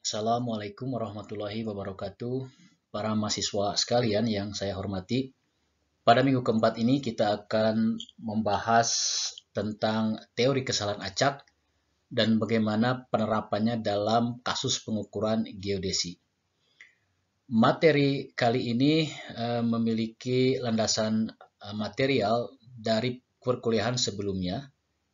Assalamualaikum warahmatullahi wabarakatuh. Para mahasiswa sekalian yang saya hormati, pada minggu keempat ini kita akan membahas tentang teori kesalahan acak dan bagaimana penerapannya dalam kasus pengukuran geodesi. Materi kali ini memiliki landasan material dari perkuliahan sebelumnya,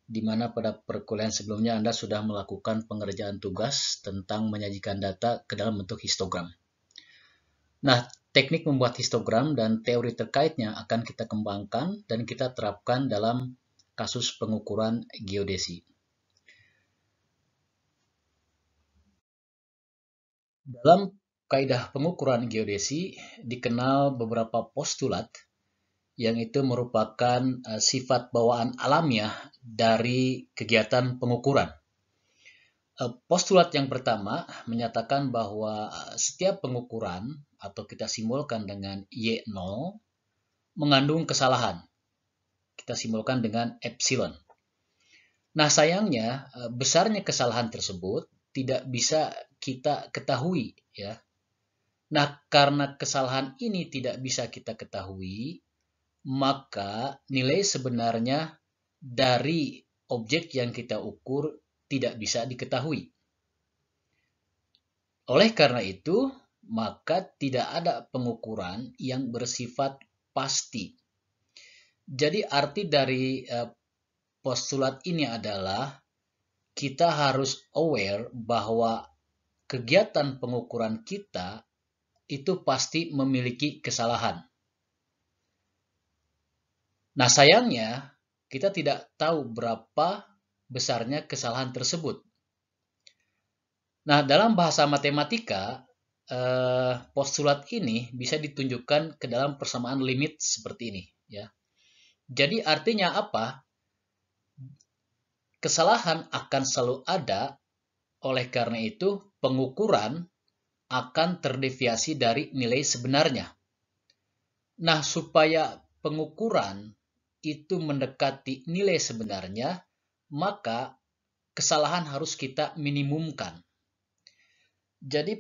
di mana pada perkuliahan sebelumnya Anda sudah melakukan pengerjaan tugas tentang menyajikan data ke dalam bentuk histogram. Nah, teknik membuat histogram dan teori terkaitnya akan kita kembangkan dan kita terapkan dalam kasus pengukuran geodesi. Dalam kaidah pengukuran geodesi dikenal beberapa postulat yang itu merupakan sifat bawaan alamiah dari kegiatan pengukuran. Postulat yang pertama menyatakan bahwa setiap pengukuran atau kita simbolkan dengan Y0 mengandung kesalahan. Kita simbolkan dengan epsilon. Nah, sayangnya besarnya kesalahan tersebut tidak bisa kita ketahui ya. Nah, karena kesalahan ini tidak bisa kita ketahui, maka nilai sebenarnya dari objek yang kita ukur tidak bisa diketahui. Oleh karena itu, maka tidak ada pengukuran yang bersifat pasti. Jadi arti dari postulat ini adalah kita harus aware bahwa kegiatan pengukuran kita itu pasti memiliki kesalahan. Nah, sayangnya kita tidak tahu berapa besarnya kesalahan tersebut. Nah, dalam bahasa matematika, postulat ini bisa ditunjukkan ke dalam persamaan limit seperti ini, ya. Jadi artinya apa? Kesalahan akan selalu ada, oleh karena itu pengukuran akan terdeviasi dari nilai sebenarnya. Nah, supaya pengukuran itu mendekati nilai sebenarnya, maka kesalahan harus kita minimumkan. Jadi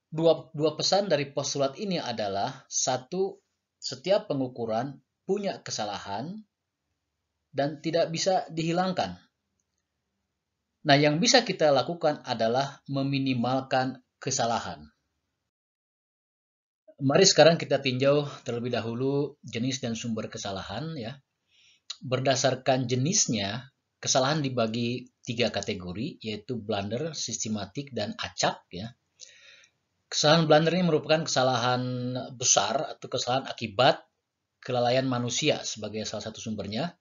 dua pesan dari postulat ini adalah, satu, setiap pengukuran punya kesalahan dan tidak bisa dihilangkan. Nah, yang bisa kita lakukan adalah meminimalkan kesalahan. Mari sekarang kita tinjau terlebih dahulu jenis dan sumber kesalahan ya. Berdasarkan jenisnya, kesalahan dibagi 3 kategori, yaitu blunder, sistematik, dan acak ya. Kesalahan blunder ini merupakan kesalahan besar atau kesalahan akibat kelalaian manusia sebagai salah satu sumbernya,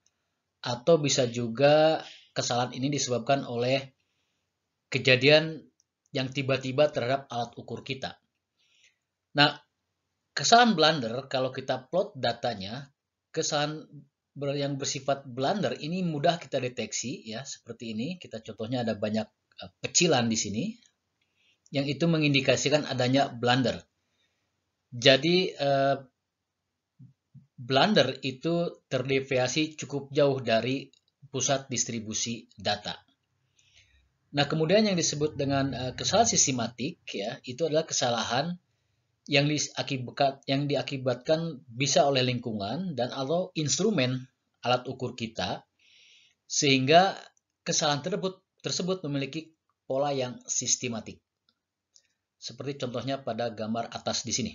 atau bisa juga kesalahan ini disebabkan oleh kejadian yang tiba-tiba terhadap alat ukur kita. Nah, kesalahan blunder, kalau kita plot datanya, kesalahan yang bersifat blunder ini mudah kita deteksi ya, seperti ini. Kita contohnya ada banyak pecilan di sini yang itu mengindikasikan adanya blunder. Jadi blunder itu terdeviasi cukup jauh dari pusat distribusi data. Nah, kemudian yang disebut dengan kesalahan sistematik ya, itu adalah kesalahan yang diakibatkan bisa oleh lingkungan dan atau instrumen alat ukur kita, sehingga kesalahan tersebut memiliki pola yang sistematik. Seperti contohnya pada gambar atas di sini.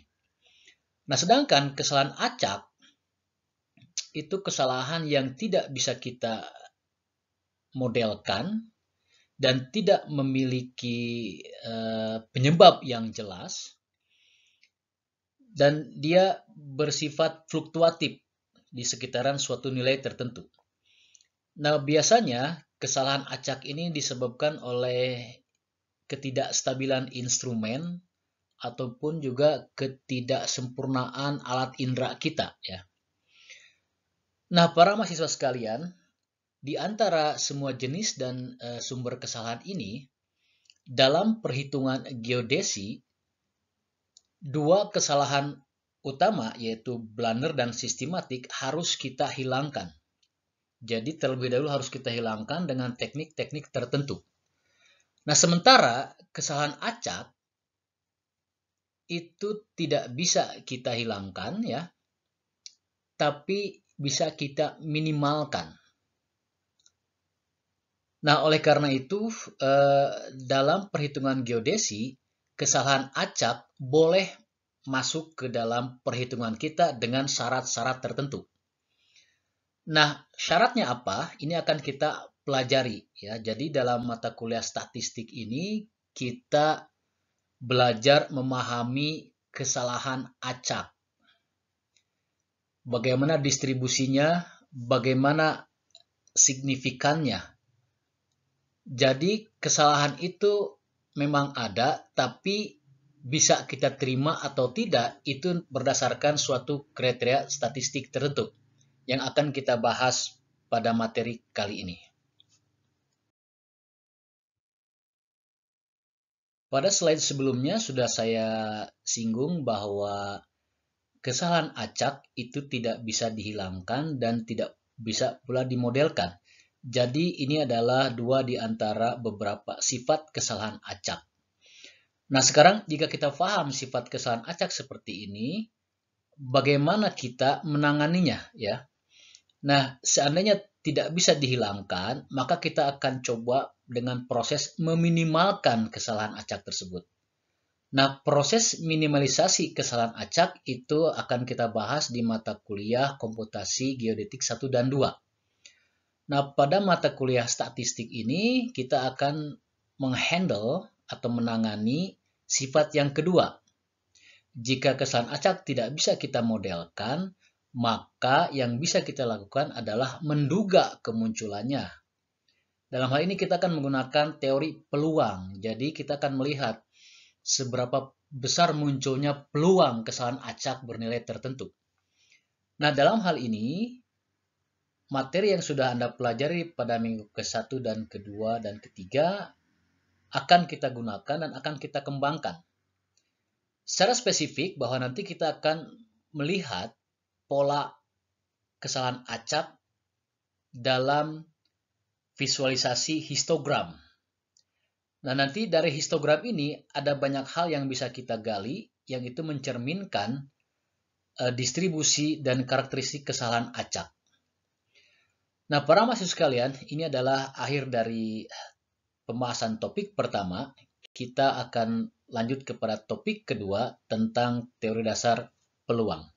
Nah, sedangkan kesalahan acak itu kesalahan yang tidak bisa kita modelkan dan tidak memiliki penyebab yang jelas, dan dia bersifat fluktuatif di sekitaran suatu nilai tertentu. Nah, biasanya kesalahan acak ini disebabkan oleh ketidakstabilan instrumen ataupun juga ketidaksempurnaan alat indera kita ya. Nah, para mahasiswa sekalian, di antara semua jenis dan sumber kesalahan ini, dalam perhitungan geodesi, dua kesalahan utama yaitu blunder dan sistematik harus kita hilangkan. Jadi terlebih dahulu harus kita hilangkan dengan teknik-teknik tertentu. Nah, sementara kesalahan acak itu tidak bisa kita hilangkan ya, tapi bisa kita minimalkan. Nah, oleh karena itu dalam perhitungan geodesi, kesalahan acak boleh masuk ke dalam perhitungan kita dengan syarat-syarat tertentu. Nah, syaratnya apa? Ini akan kita pelajari ya. Jadi dalam mata kuliah statistik ini kita belajar memahami kesalahan acak. Bagaimana distribusinya, bagaimana signifikannya. Jadi kesalahan itu memang ada, tapi bisa kita terima atau tidak itu berdasarkan suatu kriteria statistik tertentu yang akan kita bahas pada materi kali ini. Pada slide sebelumnya sudah saya singgung bahwa kesalahan acak itu tidak bisa dihilangkan dan tidak bisa pula dimodelkan. Jadi ini adalah dua di antara beberapa sifat kesalahan acak. Nah, sekarang jika kita paham sifat kesalahan acak seperti ini, bagaimana kita menanganinya ya? Nah, seandainya tidak bisa dihilangkan, maka kita akan coba dengan proses meminimalkan kesalahan acak tersebut. Nah, proses minimalisasi kesalahan acak itu akan kita bahas di mata kuliah komputasi geodetik 1 dan 2. Nah, pada mata kuliah statistik ini kita akan menghandle atau menangani sifat yang kedua. Jika kesalahan acak tidak bisa kita modelkan, maka yang bisa kita lakukan adalah menduga kemunculannya. Dalam hal ini kita akan menggunakan teori peluang. Jadi kita akan melihat seberapa besar munculnya peluang kesalahan acak bernilai tertentu. Nah, dalam hal ini, materi yang sudah Anda pelajari pada minggu ke-1 dan ke-2 dan ke-3 akan kita gunakan dan akan kita kembangkan. Secara spesifik bahwa nanti kita akan melihat pola kesalahan acak dalam visualisasi histogram. Nah, nanti dari histogram ini ada banyak hal yang bisa kita gali yang itu mencerminkan distribusi dan karakteristik kesalahan acak. Nah, para mahasiswa sekalian, ini adalah akhir dari pembahasan topik pertama. Kita akan lanjut kepada topik kedua tentang teori dasar peluang.